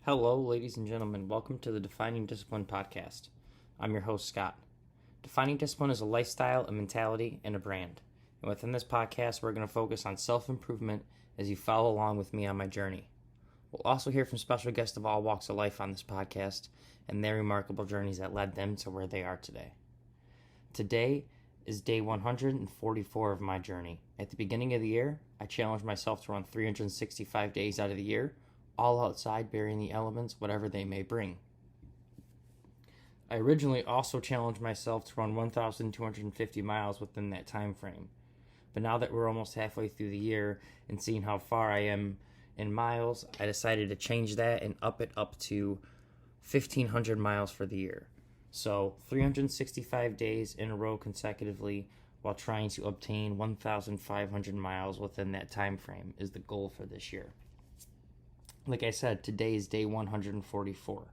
Hello, ladies and gentlemen. Welcome to the Defining Discipline podcast. I'm your host, Scott. Defining Discipline is a lifestyle, a mentality, and a brand. And within this podcast, we're going to focus on self-improvement as you follow along with me on my journey. We'll also hear from special guests of all walks of life on this podcast and their remarkable journeys that led them to where they are today. Today is day 144 of my journey. At the beginning of the year, I challenged myself to run 365 days out of the year, all outside, bearing the elements, whatever they may bring. I originally also challenged myself to run 1,250 miles within that time frame. But now that we're almost halfway through the year and seeing how far I am in miles, I decided to change that and up it up to 1,500 miles for the year. So 365 days in a row consecutively while trying to obtain 1,500 miles within that time frame is the goal for this year. Like I said, today is day 144.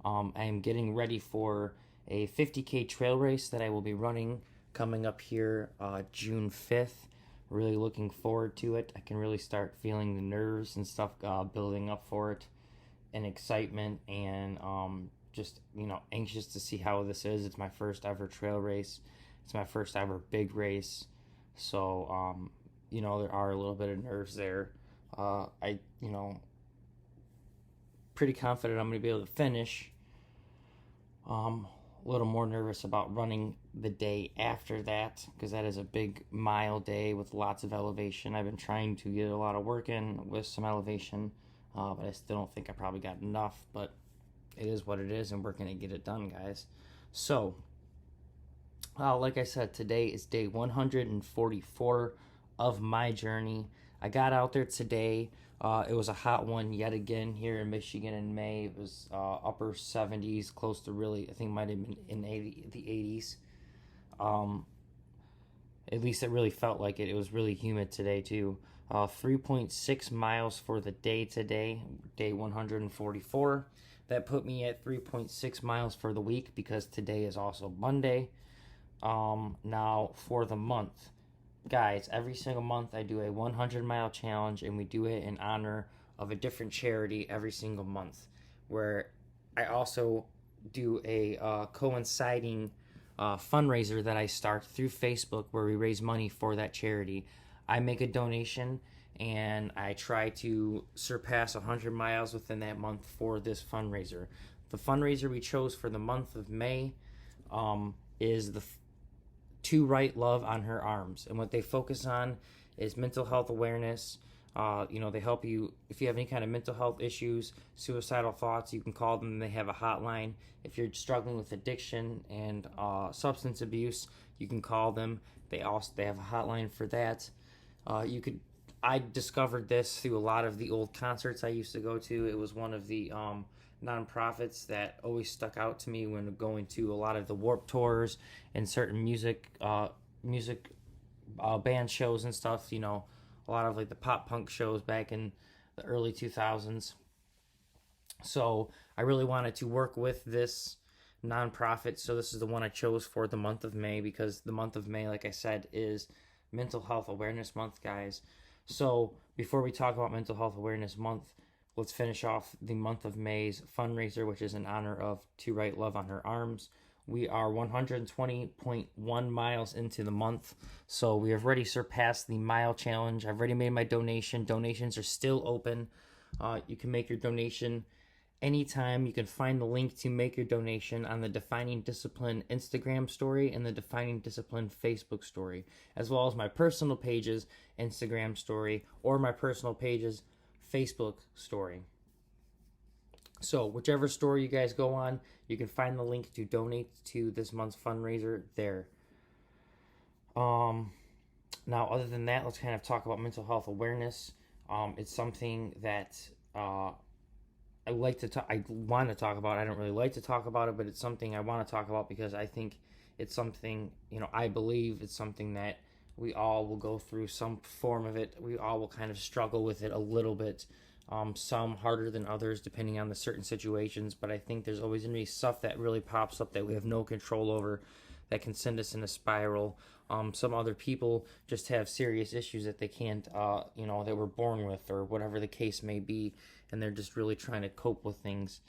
I am getting ready for a 50K trail race that I will be running coming up here June 5th. Really looking forward to it. I can really start feeling the nerves and stuff building up for it, and excitement, and just anxious to see how this is. It's my first ever trail race. It's my first ever big race. So there are a little bit of nerves there. Pretty confident I'm going to be able to finish. A little more nervous about running the day after that, because that is a big mile day with lots of elevation. I've been trying to get a lot of work in with some elevation, but I still don't think I probably got enough, but it is what it is, and we're going to get it done, guys. So, like I said, today is day 144 of my journey. I got out there today. It was a hot one yet again here in Michigan in May. It was upper 70s, close to really, I think it might have been in the 80s. At least it really felt like it. It was really humid today too. 3.6 miles for the day today, day 144. That put me at 3.6 miles for the week because today is also Monday. Now for the month. Guys, every single month I do a 100-mile challenge, and we do it in honor of a different charity every single month, where I also do a coinciding fundraiser that I start through Facebook where we raise money for that charity. I make a donation, and I try to surpass 100 miles within that month for this fundraiser. The fundraiser we chose for the month of May is the To Write Love on Her Arms, and what they focus on is mental health awareness. They help you if you have any kind of mental health issues, suicidal thoughts. You can call them. They have a hotline. If you're struggling with addiction and substance abuse, you can call them. They have a hotline for that. I discovered this through a lot of the old concerts I used to go to. It was one of the nonprofits that always stuck out to me when going to a lot of the Warped Tours and certain music band shows and stuff. A lot of like the pop punk shows back in the early 2000s. So I really wanted to work with this nonprofit. So this is the one I chose for the month of May, because the month of May, like I said, is Mental Health Awareness Month, guys. So before we talk about Mental Health Awareness Month, let's finish off the month of May's fundraiser, which is in honor of To Write Love on Her Arms. We are 120.1 miles into the month, so we have already surpassed the mile challenge. I've already made my donation. Donations are still open. You can make your donation anytime. You can find the link to make your donation on the Defining Discipline Instagram story and the Defining Discipline Facebook story, as well as my personal page's Instagram story or my personal page's Facebook story. So whichever story you guys go on, you can find the link to donate to this month's fundraiser there. Now, other than that, let's kind of talk about mental health awareness. It's something that I want to talk about. I don't really like to talk about it, but it's something I want to talk about because I think it's something, I believe it's something that we all will go through some form of it. We all will kind of struggle with it a little bit. Some harder than others depending on the certain situations, but I think there's always going to be stuff that really pops up that we have no control over that can send us in a spiral. Some other people just have serious issues that they can't, that we're born with, or whatever the case may be. and they're just really trying to cope with things.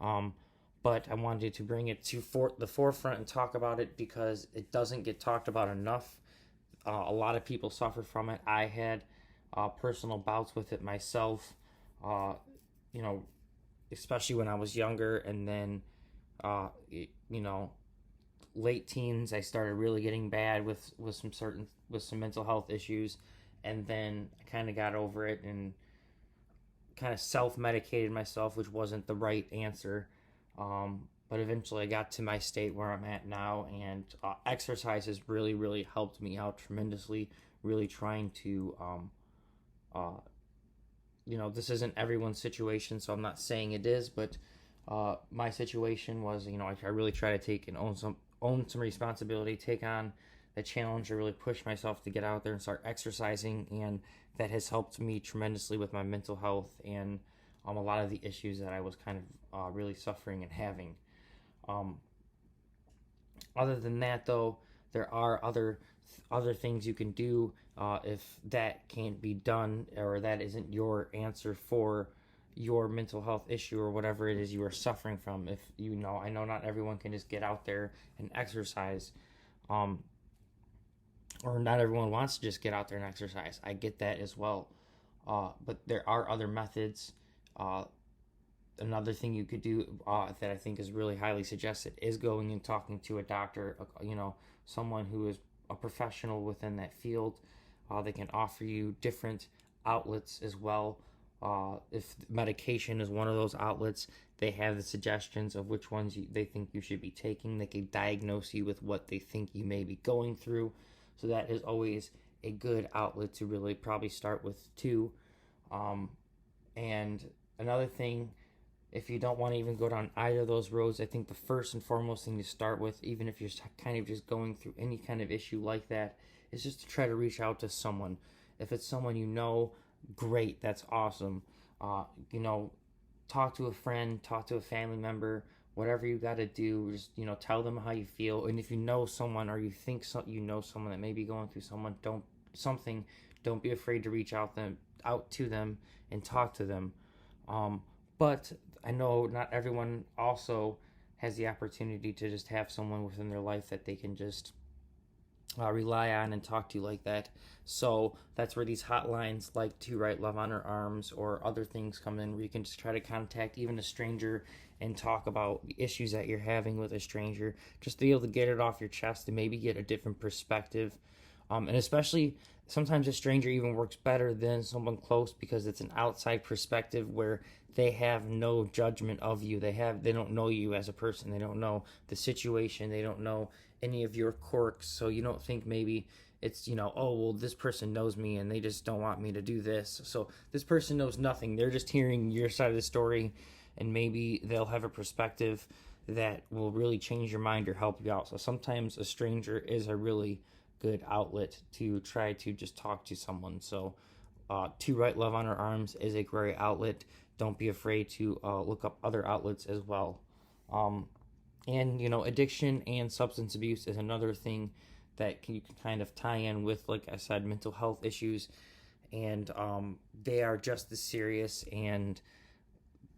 But I wanted to bring it to the forefront and talk about it because it doesn't get talked about enough. A lot of people suffer from it. I had personal bouts with it myself, you know, especially when I was younger, and then, you know, late teens, I started really getting bad with some mental health issues, and then I kind of got over it and kind of self-medicated myself, which wasn't the right answer. But eventually I got to my state where I'm at now, and exercise has really, really helped me out tremendously. Really trying to, this isn't everyone's situation, so I'm not saying it is, but my situation was, I really try to take and own some responsibility, take on the challenge to really push myself to get out there and start exercising, and that has helped me tremendously with my mental health and a lot of the issues that I was kind of really suffering and having. Other than that, though, there are other things you can do if that can't be done, or that isn't your answer for your mental health issue or whatever it is you are suffering from. If I know not everyone can just get out there and exercise, or not everyone wants to just get out there and exercise. I get that as well, but there are other methods. Another thing you could do that I think is really highly suggested is going and talking to a doctor, someone who is a professional within that field. They can offer you different outlets as well. If medication is one of those outlets, they have the suggestions of which ones they think you should be taking. They can diagnose you with what they think you may be going through. So that is always a good outlet to really probably start with too. And another thing, if you don't want to even go down either of those roads, I think the first and foremost thing to start with, even if you're kind of just going through any kind of issue like that, is just to try to reach out to someone. If it's someone you know, great, that's awesome. Talk to a friend, talk to a family member, whatever you got to do. Just tell them how you feel, and if you know someone or you think someone that may be going through something, don't be afraid to reach out to them and talk to them. But I know not everyone also has the opportunity to just have someone within their life that they can just rely on and talk to like that. So that's where these hotlines like To Write Love on Her Arms or other things come in, where you can just try to contact even a stranger and talk about the issues that you're having with a stranger, just to be able to get it off your chest and maybe get a different perspective. And especially sometimes a stranger even works better than someone close, because it's an outside perspective where they have no judgment of you. They don't know you as a person. They don't know the situation. They don't know any of your quirks. So you don't think maybe it's, oh, well, this person knows me and they just don't want me to do this. So this person knows nothing. They're just hearing your side of the story, and maybe they'll have a perspective that will really change your mind or help you out. So sometimes a stranger is a really good outlet to try to just talk to someone. So To Write Love on Her Arms is a great outlet. Don't be afraid to look up other outlets as well. And addiction and substance abuse is another thing that you can kind of tie in with, like I said, mental health issues, and they are just as serious. And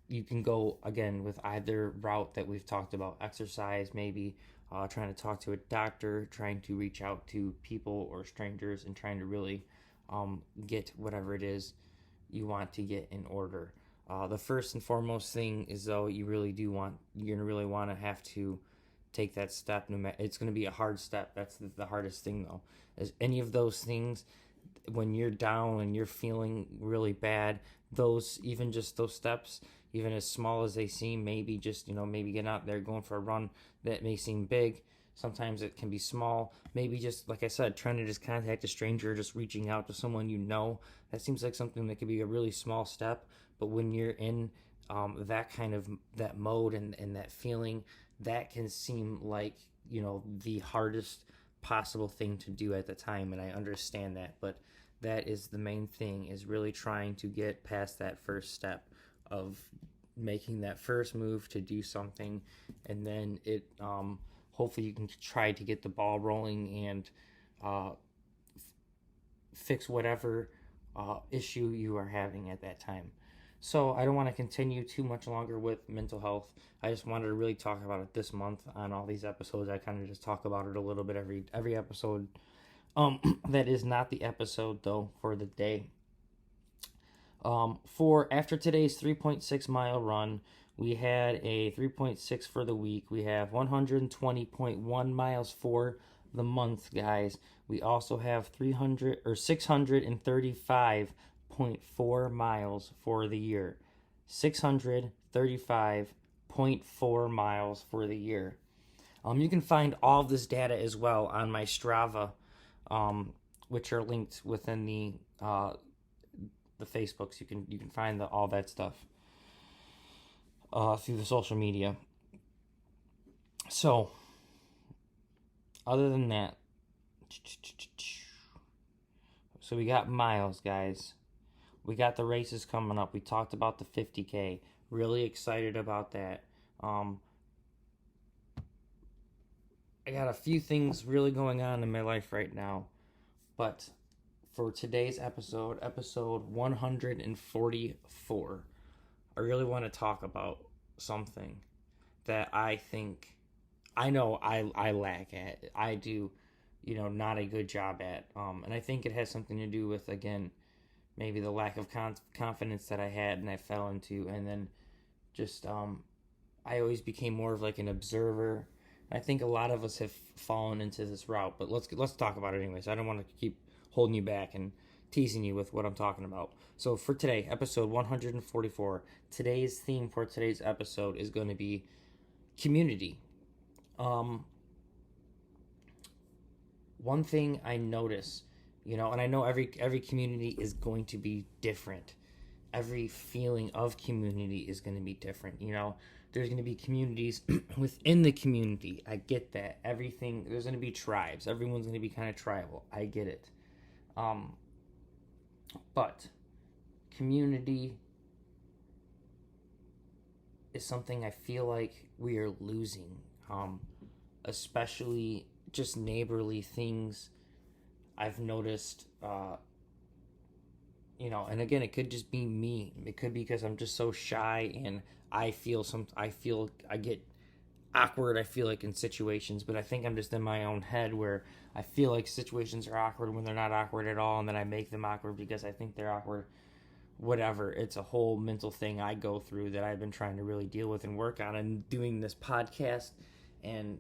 you can go again with either route that we've talked about: exercise, maybe trying to talk to a doctor, trying to reach out to people or strangers, and trying to really get whatever it is you want to get in order. The first and foremost thing is, though, you're going to really want to have to take that step. It's going to be a hard step. That's the hardest thing, though. As any of those things, when you're down and you're feeling really bad, even just those steps, even as small as they seem, maybe just, maybe getting out there, going for a run, that may seem big. Sometimes it can be small. Maybe just, like I said, trying to just contact a stranger, just reaching out to someone that seems like something that could be a really small step. But when you're in that mode and that feeling, that can seem like, the hardest possible thing to do at the time. And I understand that. But that is the main thing, is really trying to get past that first step of making that first move to do something. And then hopefully you can try to get the ball rolling and fix whatever issue you are having at that time. So I don't want to continue too much longer with mental health. I just wanted to really talk about it this month on all these episodes. I kind of just talk about it a little bit every episode. That is not the episode though for the day. For after today's 3.6 mile run, we had a 3.6 for the week. We have 120.1 miles for the month, guys. We also have 635.4 miles for the year. 635.4 miles for the year. You can find all of this data as well on my Strava, which are linked within the Facebooks. You can find all that stuff through the social media. So, other than that, so we got miles, guys. We got the races coming up. We talked about the 50K. Really excited about that. I got a few things really going on in my life right now, but for today's episode 144, I really want to talk about something that I know I lack at. I do, not a good job at. And I think it has something to do with, again, maybe the lack of confidence that I had and I fell into. And then just, I always became more of like an observer. I think a lot of us have fallen into this route, but let's talk about it anyways. I don't want to keep holding you back and teasing you with what I'm talking about. So for today, episode 144, today's theme for today's episode is going to be community. One thing I notice, and I know every community is going to be different. Every feeling of community is going to be different. There's going to be communities within the community. I get that. Everything, there's going to be tribes. Everyone's going to be kind of tribal. I get it. But community is something I feel like we are losing. Especially just neighborly things. I've noticed, and again, it could just be me. It could be because I'm just so shy and I get awkward, I feel like, in situations, but I think I'm just in my own head where I feel like situations are awkward when they're not awkward at all, and then I make them awkward because I think they're awkward. Whatever. It's a whole mental thing I go through that I've been trying to really deal with and work on, and doing this podcast and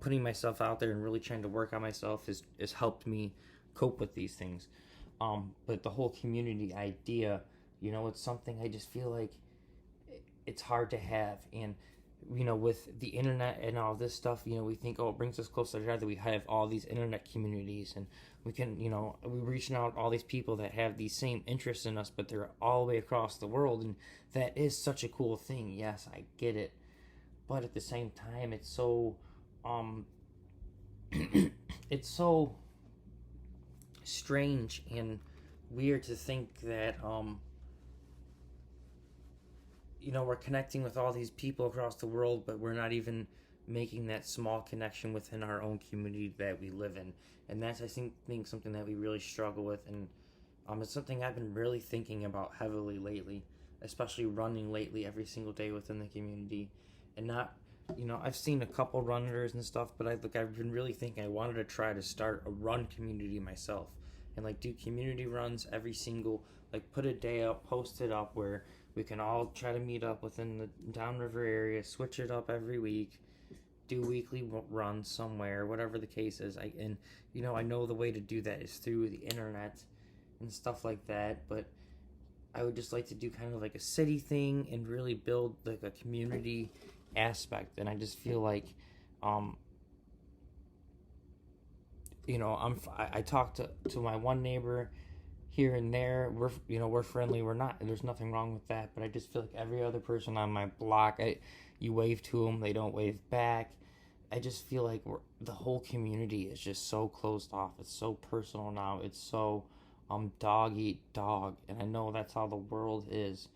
putting myself out there and really trying to work on myself has helped me cope with these things. But the whole community idea, it's something I just feel like it's hard to have. And with the internet and all this stuff, we think, oh, it brings us closer together. We have all these internet communities, and we can, we're reaching out all these people that have these same interests in us, but they're all the way across the world, and that is such a cool thing. Yes, I get it, but at the same time, it's so, it's so strange and weird to think that, we're connecting with all these people across the world, but we're not even making that small connection within our own community that we live in. And that's, I think something that we really struggle with. And it's something I've been really thinking about heavily lately, especially running lately every single day within the community. And not, I've seen a couple runners and stuff, but I've been really thinking I wanted to try to start a run community myself. And do community runs every single, put a day up, post it up where we can all try to meet up within the downriver area, switch it up every week, do weekly runs somewhere, whatever the case is. I know the way to do that is through the internet and stuff like that, but I would just like to do kind of like a city thing and really build a community aspect. And I just feel like, I talked to my one neighbor here and there. We're friendly. We're not. There's nothing wrong with that. But I just feel like every other person on my block, you wave to them, they don't wave back. I just feel like the whole community is just so closed off. It's so personal now. It's so dog eat dog, and I know that's how the world is.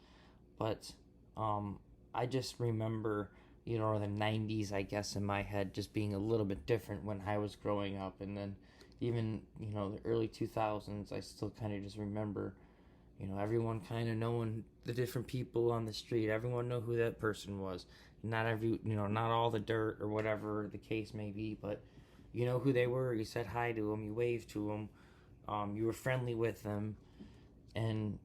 But I just remember the 90s, I guess, in my head just being a little bit different when I was growing up, and then even the early 2000s, I still kind of just remember everyone kind of knowing the different people on the street. Everyone know who that person was. Not all the dirt or whatever the case may be, but you know who they were. You said hi to them. You waved to them. You were friendly with them, and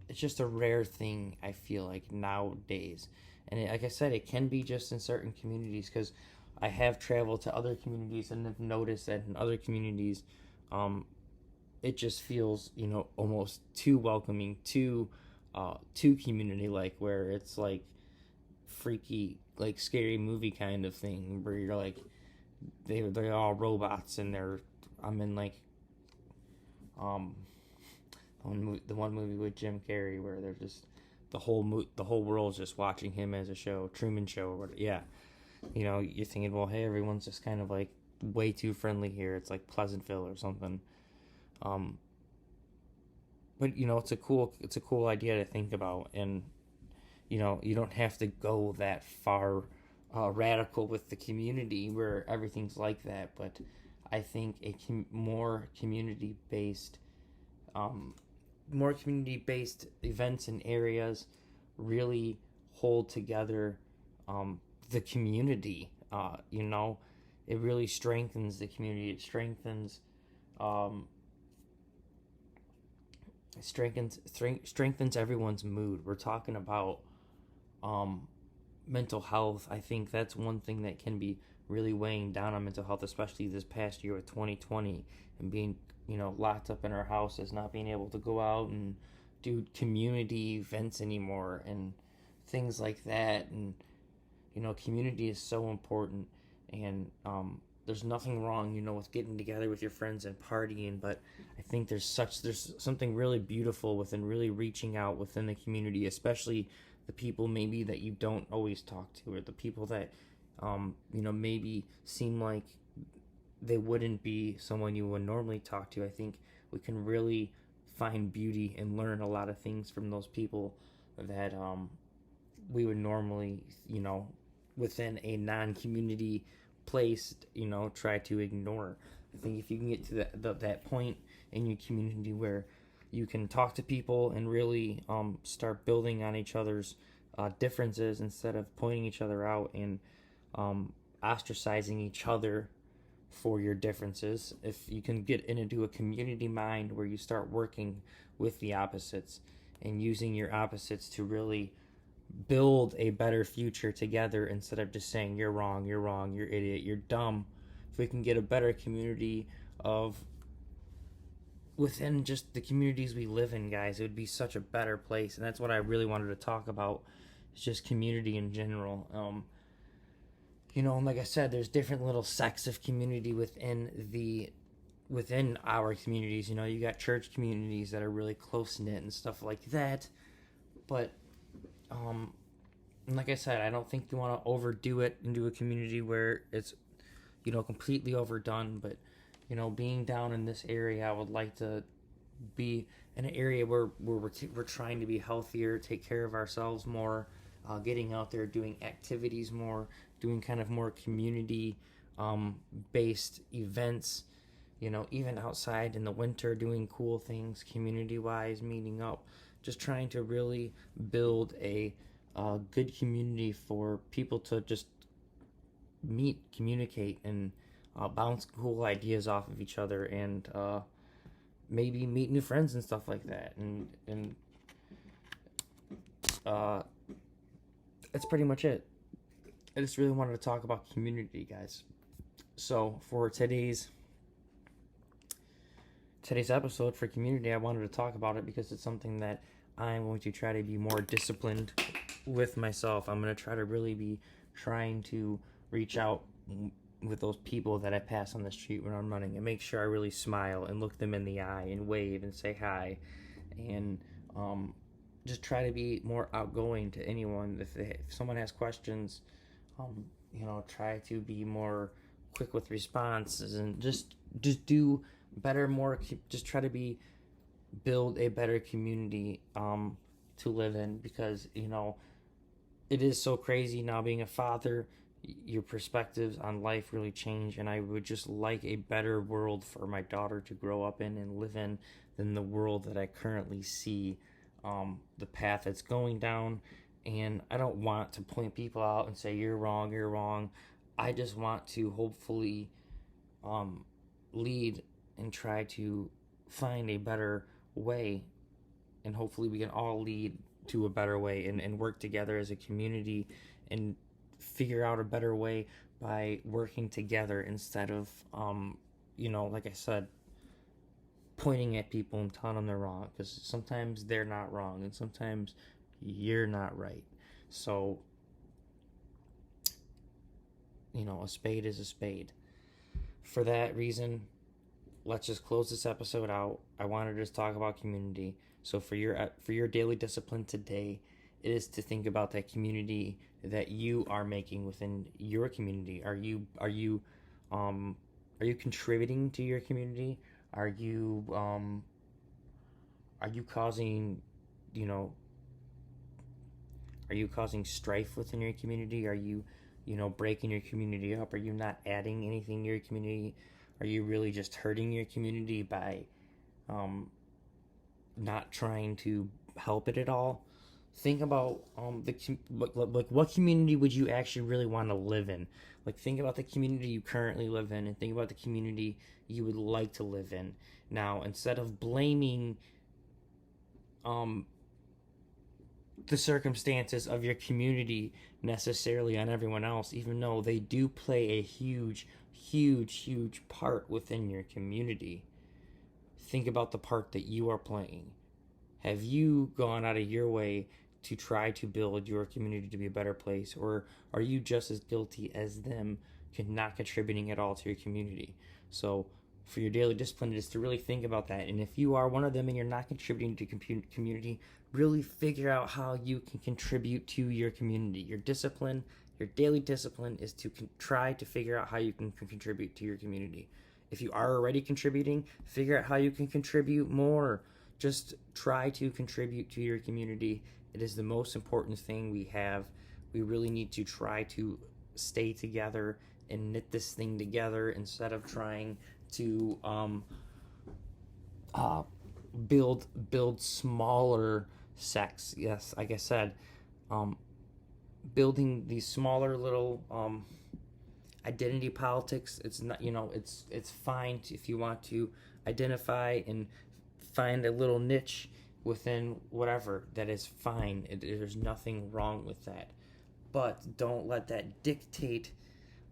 it's just a rare thing, I feel like, nowadays. And like I said, it can be just in certain communities, because I have traveled to other communities and have noticed that in other communities, it just feels, almost too welcoming, too community like, where it's like freaky, like scary movie kind of thing, where you're like, they're all robots, and I'm in like the one movie with Jim Carrey where they're just the whole world's just watching him as a show, Truman Show or whatever. Yeah, you're thinking, well, hey, everyone's just kind of like way too friendly here. It's like Pleasantville or something. But it's a cool idea to think about, and you don't have to go that far radical with the community where everything's like that. But I think more community based events and areas really hold together the community. It really strengthens the community. It strengthens everyone's mood. We're talking about mental health. I think that's one thing that can be really weighing down on mental health, especially this past year with 2020 and being locked up in our houses, not being able to go out and do community events anymore and things like that. And community is so important, and there's nothing wrong with getting together with your friends and partying, but I think there's something really beautiful within really reaching out within the community, especially the people maybe that you don't always talk to, or the people that maybe seem like they wouldn't be someone you would normally talk to. I think we can really find beauty and learn a lot of things from those people that we would normally, within a non-community place, try to ignore. I think if you can get to that point in your community where you can talk to people and really start building on each other's differences instead of pointing each other out and ostracizing each other for your differences. If you can get into a community mind where you start working with the opposites and using your opposites to really build a better future together, instead of just saying you're wrong, you're idiot, you're dumb. If we can get a better community of within just the communities we live in, guys, it would be such a better place. And that's what I really wanted to talk about. It's just community in general. And like I said, there's different little sects of community within our communities. You got church communities that are really close knit and stuff like that. But like I said, I don't think you want to overdo it into a community where it's completely overdone. But being down in this area, I would like to be in an area where we're trying to be healthier, take care of ourselves more, getting out there, doing activities more, doing kind of more community based events, even outside in the winter, doing cool things community wise, meeting up, just trying to really build a good community for people to just meet, communicate, and bounce cool ideas off of each other, and maybe meet new friends and stuff like that. And that's pretty much it. I just really wanted to talk about community, guys. So for today's episode for community, I wanted to talk about it because it's something that I'm going to try to be more disciplined with myself. I'm going to try to really be trying to reach out with those people that I pass on the street when I'm running, and make sure I really smile and look them in the eye and wave and say hi, and just try to be more outgoing to anyone. If someone has questions, try to be more quick with responses, and just do better, more, just try to build a better community to live in, because it is so crazy now being a father. your perspectives on life really change, and I would just like a better world for my daughter to grow up in and live in than the world that I currently see, the path it's going down. And I don't want to point people out and say you're wrong, you're wrong. I just want to hopefully lead and try to find a better way, and hopefully we can all lead to a better way, and work together as a community and figure out a better way by working together instead of like I said, pointing at people and telling them they're wrong, because sometimes they're not wrong and sometimes you're not right. So a spade is a spade. For that reason, let's just close this episode out. I wanted to just talk about community. So for your daily discipline today, it is to think about that community that you are making within your community. Are you contributing to your community? Are you causing strife within your community? Are you breaking your community up? Are you not adding anything to your community? Are you really just hurting your community by not trying to help it at all? Think about what community would you actually really want to live in? Like, think about the community you currently live in, and think about the community you would like to live in. Now, instead of blaming the circumstances of your community necessarily on everyone else, even though they do play a huge part within your community, think about the part that you are playing. Have you gone out of your way to try to build your community to be a better place, or are you just as guilty as them, not contributing at all to your community? So for your daily discipline is to really think about that. And if you are one of them and you're not contributing to community, really figure out how you can contribute to your community. Your daily discipline is to try to figure out how you can contribute to your community. If you are already contributing, figure out how you can contribute more. Just try to contribute to your community. It is the most important thing we have. We really need to try to stay together and knit this thing together instead of trying to build smaller sects. Yes, like I said, building these smaller little identity politics. It's not, it's fine if you want to identify and find a little niche within whatever. That is fine. There's nothing wrong with that, but don't let that dictate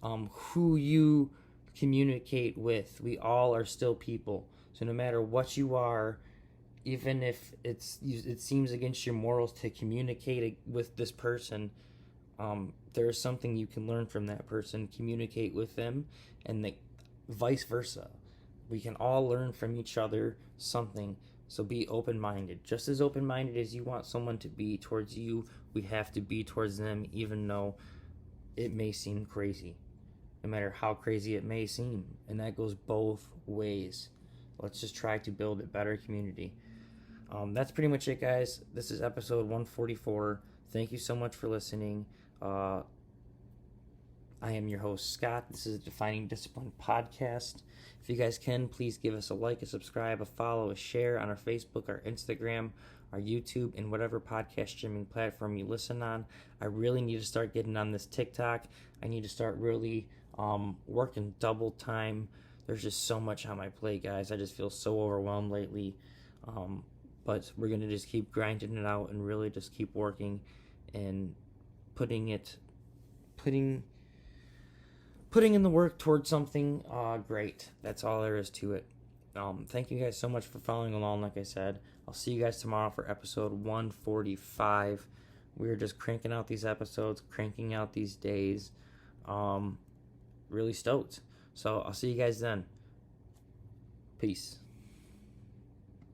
who you communicate with. We all are still people, so no matter what you are, even if it seems against your morals to communicate with this person, there is something you can learn from that person. Communicate with them, and vice versa. We can all learn from each other something. So be open-minded. Just as open-minded as you want someone to be towards you, we have to be towards them, even though it may seem crazy. No matter how crazy it may seem. And that goes both ways. Let's just try to build a better community. That's pretty much it, guys. This is episode 144. Thank you so much for listening. I am your host, Scott. This is a Defining Discipline podcast. If you guys can, please give us a like, a subscribe, a follow, a share on our Facebook, our Instagram, our YouTube, and whatever podcast streaming platform you listen on. I really need to start getting on this TikTok. I need to start really working double time. There's just so much on my plate, guys. I just feel so overwhelmed lately. But we're going to just keep grinding it out and really just keep working and putting in the work towards something great. That's all there is to it. Thank you guys so much for following along. Like I said, I'll see you guys tomorrow for episode 145. We're just cranking out these episodes, cranking out these days. Really stoked. So I'll see you guys then. Peace.